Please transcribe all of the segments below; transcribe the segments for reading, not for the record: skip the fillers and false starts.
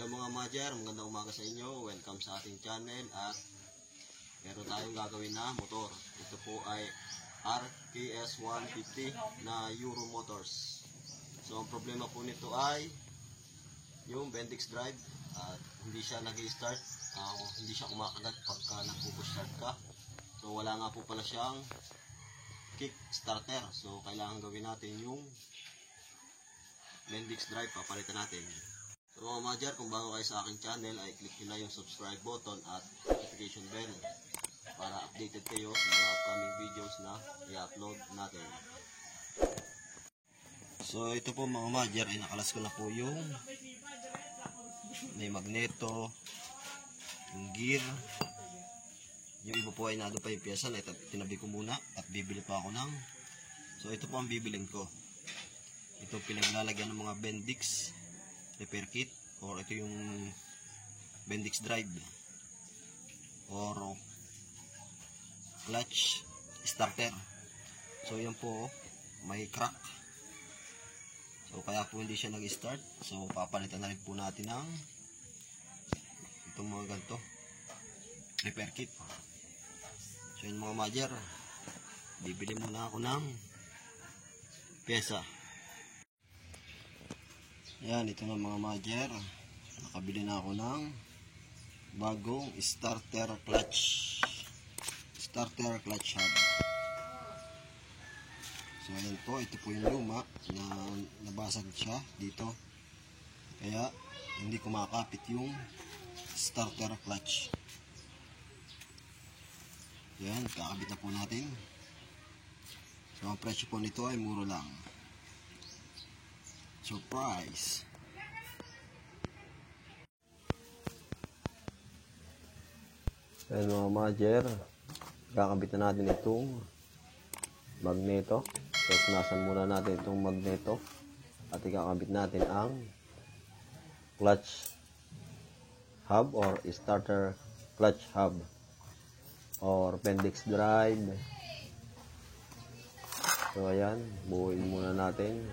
Hello mga Majer, magandang umaga sa inyo. Welcome sa ating channel at meron tayong gagawin na motor. Ito po ay RPS 150 na Euro Motors. So ang problema po nito ay yung Bendix drive at hindi siya nag-i-start, hindi siya kumakagat pagka nagpo-start ka. So wala nga po pala siyang kick starter. So kailangan gawin natin yung Bendix drive, papalitan natin. So mga Majer, kung bago kayo sa aking channel ay click nyo na yung subscribe button at notification bell para updated kayo sa mga upcoming videos na i-upload natin. So ito po mga Majer, ay nakalas ko na po yung may magneto, yung gear. Yung iba po ay nado pa yung piyesa na tinabi ko muna at bibili pa ako ng, so ito po ang bibilin ko. Ito pinaglalagyan ng mga Bendix repair kit, or ito yung Bendix drive or clutch starter. So yan po may crack, so kaya po hindi siya nag-start. So papalitan na rin po natin ng itong mga ganito repair kit. So yun mga Majer, bibili muna ako ng pyesa. Yan, ito na mga Majer, nakabili na ako ng bagong starter clutch hub. So yan po, ito po yung luma na nabasag siya dito, kaya hindi kumakapit yung starter clutch. Yan, kakabit na po natin. So ang presyo po nito ay muro lang. Surprise! Ayan mga Majer, kakabit na natin itong magneto. So punasan muna natin itong magneto at ikakabit natin ang clutch hub or starter clutch hub or Bendix drive. So ayan, buuin muna natin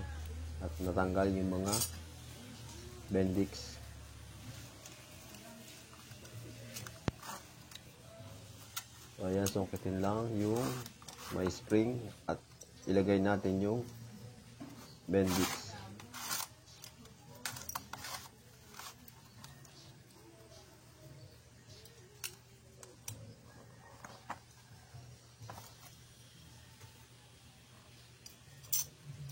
at natanggal yung mga Bendix. So ayan, sungkitin lang yung may spring at ilagay natin yung Bendix.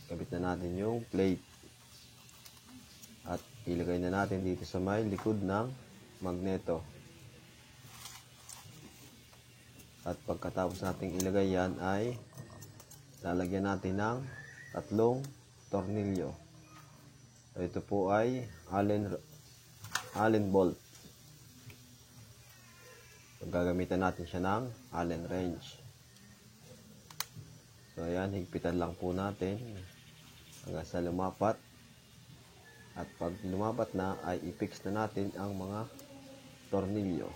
Kabit na natin yung plate at ilagay na natin dito sa may likod ng magneto. At pagkatapos nating ilagay yan ay lalagyan natin ng 3 tornilyo. So ito po ay Allen bolt. So gagamitan natin siya ng Allen wrench. So ayan, higpitan lang po natin hanggang sa lumapat. At pag lumapat na ay i-fix na natin ang mga tornilyo.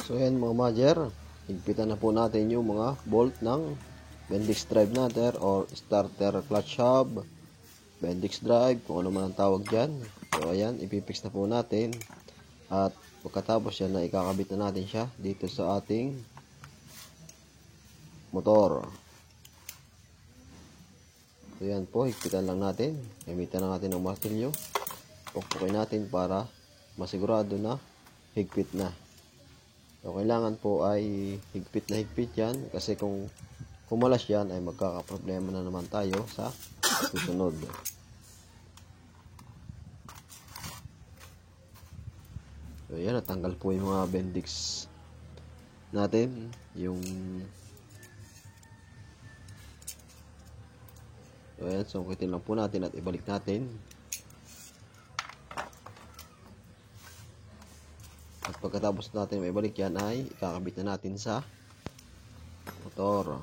So ayan mga Majer, higpitan na po natin yung mga bolt ng Bendix drive natin or starter clutch hub, Bendix drive, kung ano man ang tawag dyan. So ayan, ipipix na po natin at pagkatapos yan na ikakabit na natin siya dito sa ating motor. So ayan po, higpitan lang natin, gamitan na natin ng martilyo, pukpukin natin para masigurado na higpit na. So, kailangan po ay higpit na higpit yan, kasi kung kumalas yan ay magkakaproblema na naman tayo sa susunod. So yan, natanggal po yung mga Bendix natin, yung so yan, sungkitin lang po natin at ibalik natin. At pagkatapos natin may balik yan ay ikakabit na natin sa motor.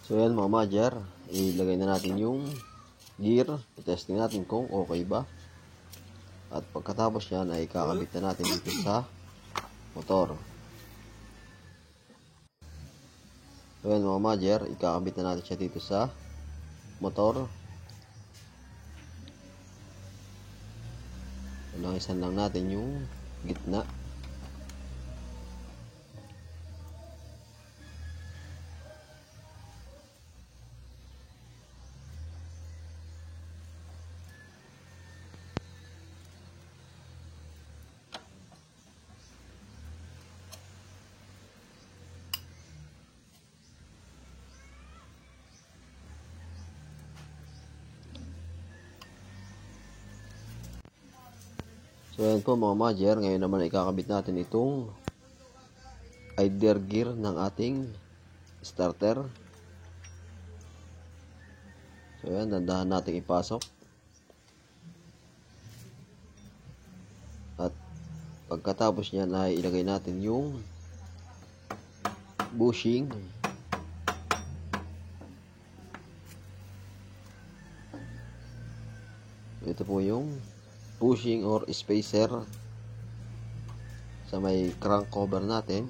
So yan mga Madger, ilagay na natin yung gear. I-testing natin kung okay ba. At pagkatapos yan ay kakabit na natin dito sa motor. So yan mga Madger, ikakabit na natin siya dito sa motor. Langisan lang natin yung gitna. So yan po mga Madger, ngayon naman ikakabit natin itong idler gear ng ating starter. So yan, dandahan natin ipasok. At pagkatapos niyan ay ilagay natin yung bushing. Ito po yung bushing or spacer sa may crank cover natin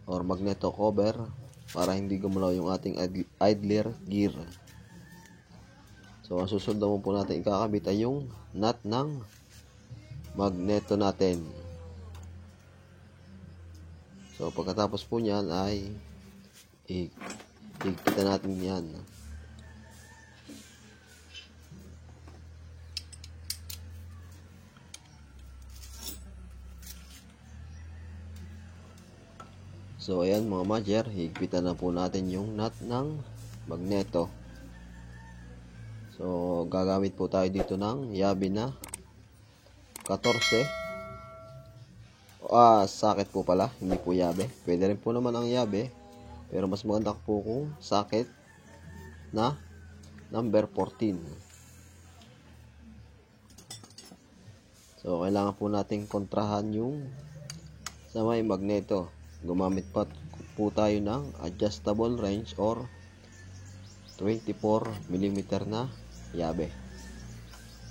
or magneto cover para hindi gumalaw yung ating idler gear. So ang susunod naman po natin ikakabit ay yung nut ng magneto natin. So pagkatapos po niyan ay higpitan natin yan. So ayan mga Madger, higpitan na po natin yung nut ng magneto. So gagamit po tayo dito ng yabe na 14. Socket po pala, hindi po yabe. Pwede rin po naman ang yabe, pero mas maganda po kung socket na number 14. So kailangan po nating kontrahan yung sa may magneto. Gumamit pa po tayo ng adjustable range or 24mm na yabe.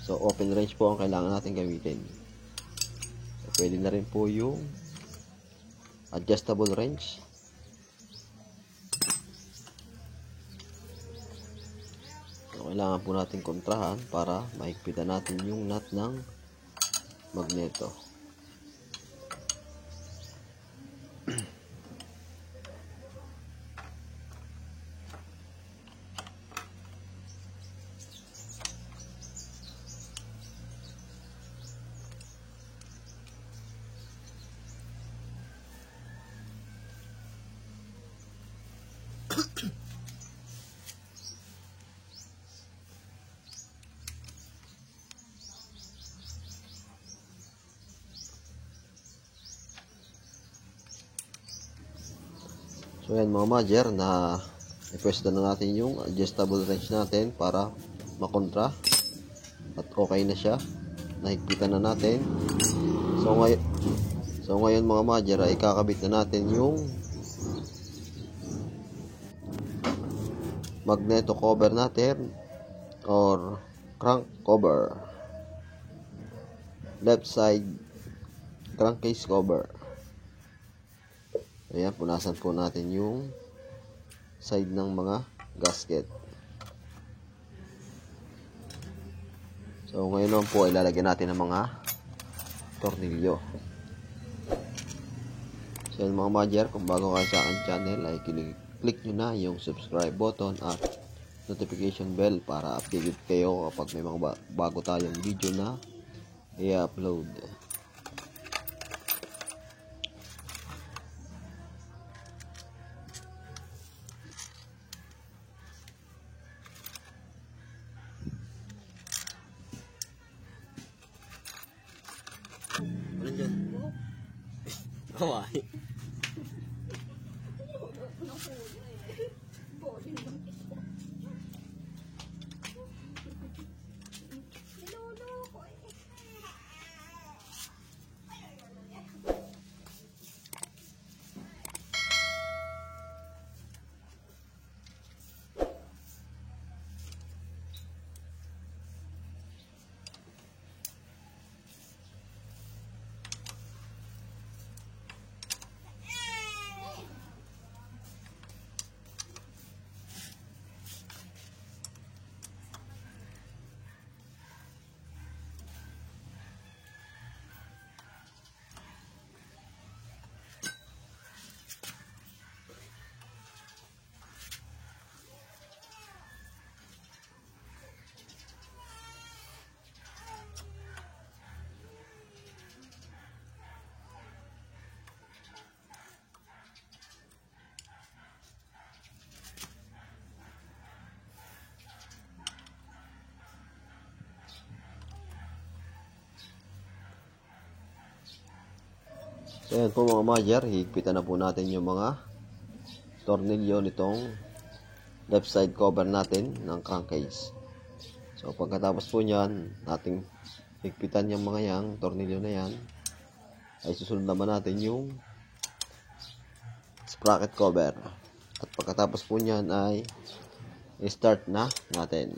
So open range po ang kailangan natin gamitin. So, pwede na rin po yung adjustable range. So kailangan po natin kontrahan para mahigpitan natin yung nut ng magneto. So yan mga Madger, na i-pwesto na natin yung adjustable range natin para makontra at okay na siya, nahigpitan na natin. So ngayon mga Madger ay kakabit na natin yung magneto cover natin or crank cover, left side crankcase cover. Ayan, punasan po natin yung side ng mga gasket. So ngayon naman po ay lalagyan natin ng mga tornilyo. So yun mga Madger, kung bago kayo sa aking channel ay click nyo na yung subscribe button at notification bell para updated kayo kapag may mga bago tayong video na i-upload. Ano dyan? Kawai. So yan po mga Majer, higpitan na po natin yung mga tornilyo nitong left side cover natin ng crankcase. So pagkatapos po nyan, nating higpitan yung mga yang tornilyo na yan, ay susunod naman natin yung sprocket cover. At pagkatapos po nyan ay i-start na natin.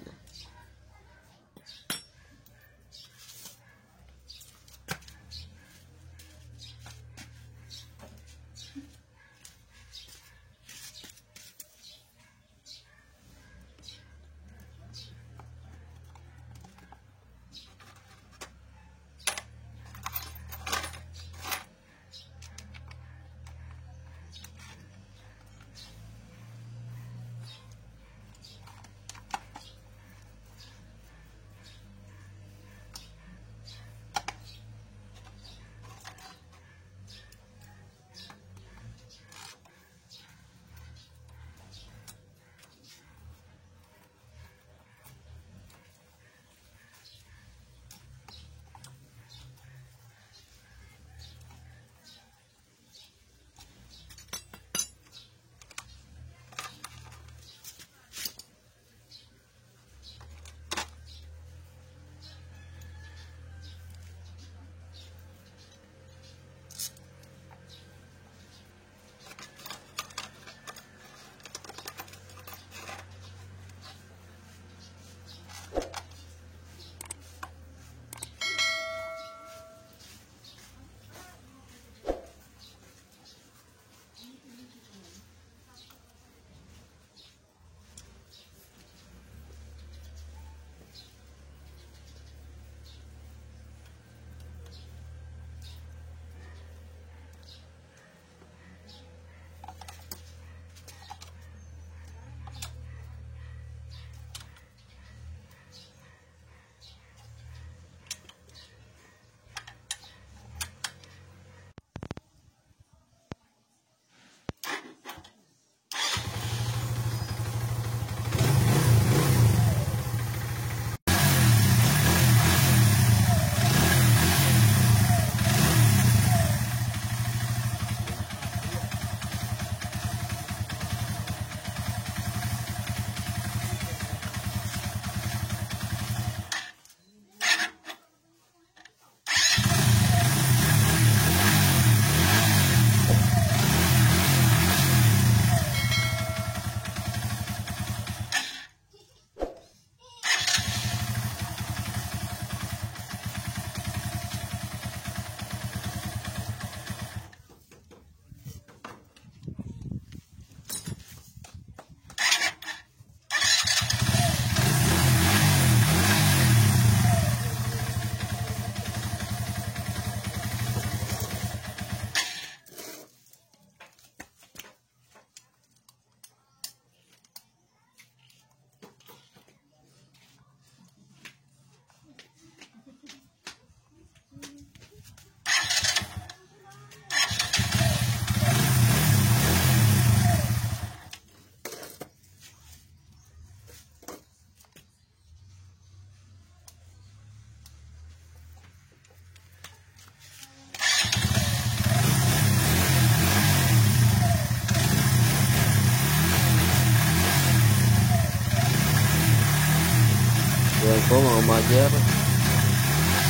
Yan po mga Majer,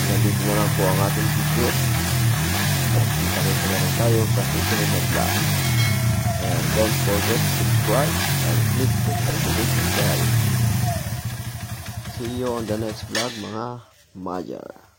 nandito na lang po ang ating video. At kita-kita na lang tayo sa susunod na vlog. And don't forget to subscribe and click the notification bell. See you on the next vlog mga Majer.